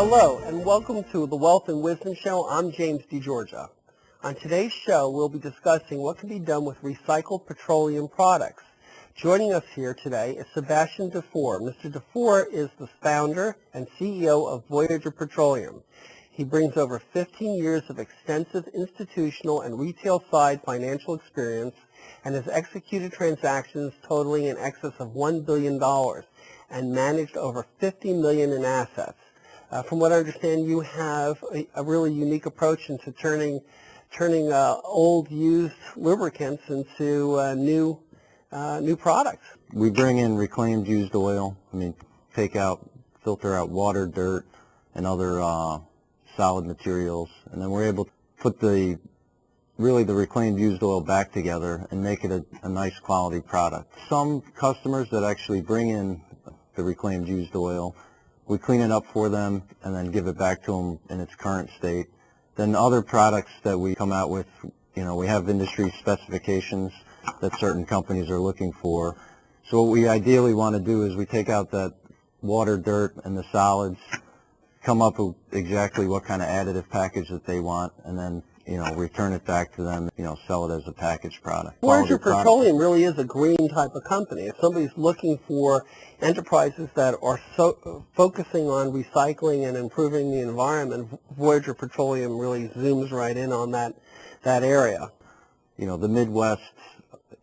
Hello, and welcome to the Wealth and Wisdom Show. I'm James DeGeorgia. On today's show, we'll be discussing what can be done with recycled petroleum products. Joining us here today is Sebastian Dufour. Mr. Dufour is the founder and CEO of Voyager Petroleum. He brings over 15 years of extensive institutional and retail side financial experience and has executed transactions totaling in excess of $1 billion and managed over $50 million in assets. From what I understand, you have a really unique approach into turning old used lubricants into new products. We bring in reclaimed used oil. Filter out water, dirt, and other solid materials, and then we're able to put the reclaimed used oil back together and make it a nice quality product. Some customers that actually bring in the reclaimed used oil, we clean it up for them and then give it back to them in its current state. Then other products that we come out with, we have industry specifications that certain companies are looking for. So what we ideally want to do is we take out that water, dirt, and the solids, come up with exactly what kind of additive package that they want, and then return it back to them, sell it as a packaged product. Voyager Petroleum really is a green type of company. If somebody's looking for enterprises that are focusing on recycling and improving the environment, Voyager Petroleum really zooms right in on that area. The Midwest,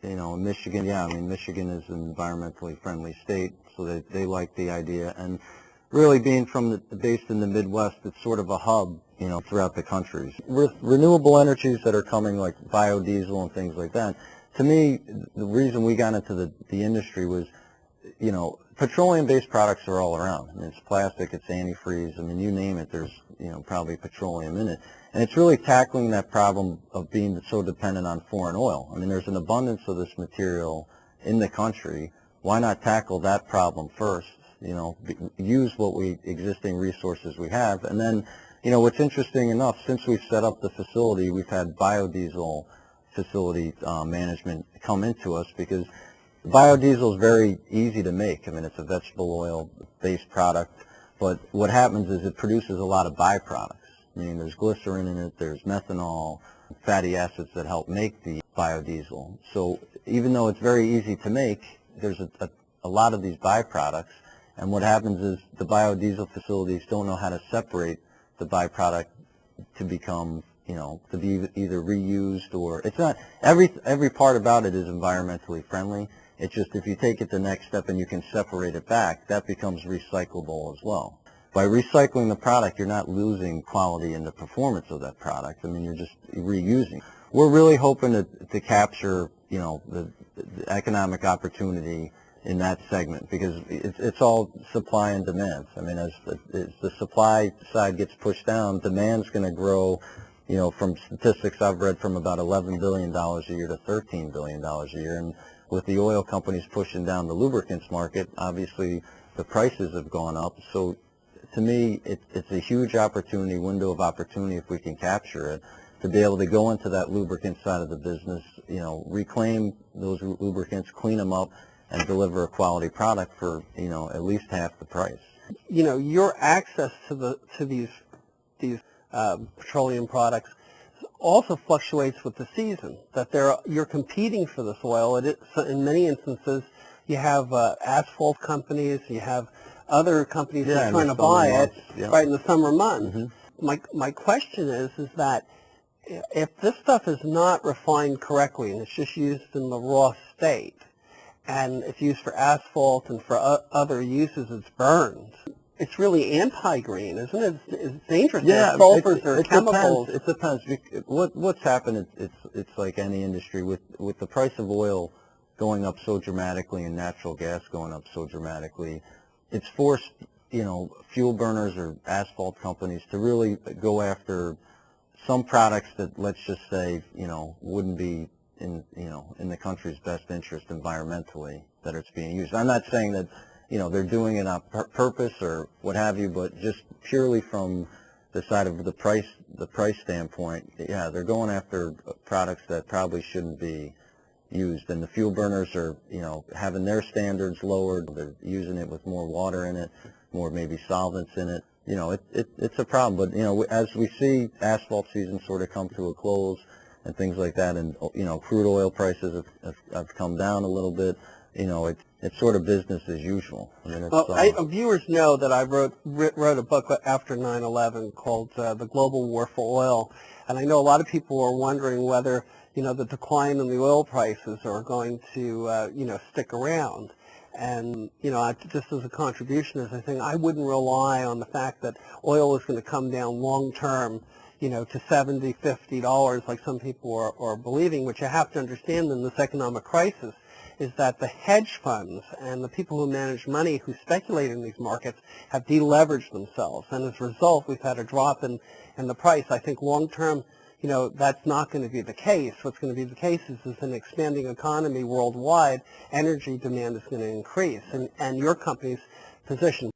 Michigan, Michigan is an environmentally friendly state, so they like the idea. And really being based in the Midwest, it's sort of a hub, throughout the country. With renewable energies that are coming, like biodiesel and things like that, to me, the reason we got into the industry was, petroleum-based products are all around. It's plastic, it's antifreeze, you name it, there's, probably petroleum in it. And it's really tackling that problem of being so dependent on foreign oil. There's an abundance of this material in the country. Why not tackle that problem first? Use existing resources we have, and then, what's interesting enough, since we've set up the facility, we've had biodiesel facility management come into us, because biodiesel is very easy to make. It's a vegetable oil-based product, but what happens is it produces a lot of byproducts. There's glycerin in it, there's methanol, fatty acids that help make the biodiesel. So even though it's very easy to make, there's a lot of these byproducts, and what happens is the biodiesel facilities don't know how to separate the byproduct to become, to be either reused, or it's not, every part about it is environmentally friendly. It's just if you take it the next step and you can separate it back, that becomes recyclable as well. By recycling the product, you're not losing quality in the performance of that product. You're just reusing. We're really hoping to capture, the economic opportunity in that segment, because it's all supply and demand. As the supply side gets pushed down, demand's going to grow, from statistics I've read, from about $11 billion a year to $13 billion a year. And with the oil companies pushing down the lubricants market, obviously the prices have gone up. So to me, it's a huge window of opportunity, if we can capture it, to be able to go into that lubricant side of the business, reclaim those lubricants, clean them up, and deliver a quality product for, at least half the price. Your access to these petroleum products also fluctuates with the season. That you're competing for this oil. In many instances, you have asphalt companies, you have other companies that are trying to buy it right in the summer months. Mm-hmm. My question is that if this stuff is not refined correctly and it's just used in the raw state, and it's used for asphalt and for other uses, it's burned, it's really anti-green, isn't it? It's dangerous. Yeah, sulfurs or chemicals. It depends. What's happened, it's like any industry, with the price of oil going up so dramatically and natural gas going up so dramatically, it's forced, fuel burners or asphalt companies to really go after some products that, let's just say, wouldn't be in the country's best interest environmentally, that it's being used. I'm not saying that, they're doing it on purpose or what have you, but just purely from the side of the price standpoint, yeah, they're going after products that probably shouldn't be used, and the fuel burners are, having their standards lowered. They're using it with more water in it, more maybe solvents in it. it's a problem. But as we see asphalt season sort of come to a close and things like that, and crude oil prices have come down a little bit, it's sort of business as usual. I mean, viewers know that I wrote a book after 9/11 called The Global War for Oil, and I know a lot of people are wondering whether the decline in the oil prices are going to stick around. And just as a contribution, as I think, I wouldn't rely on the fact that oil is going to come down long term, to $70, $50, like some people are believing. Which you have to understand in this economic crisis is that the hedge funds and the people who manage money, who speculate in these markets, have deleveraged themselves, and as a result, we've had a drop in the price. I think long term, that's not going to be the case. What's going to be the case is an expanding economy worldwide, energy demand is going to increase, and your company's position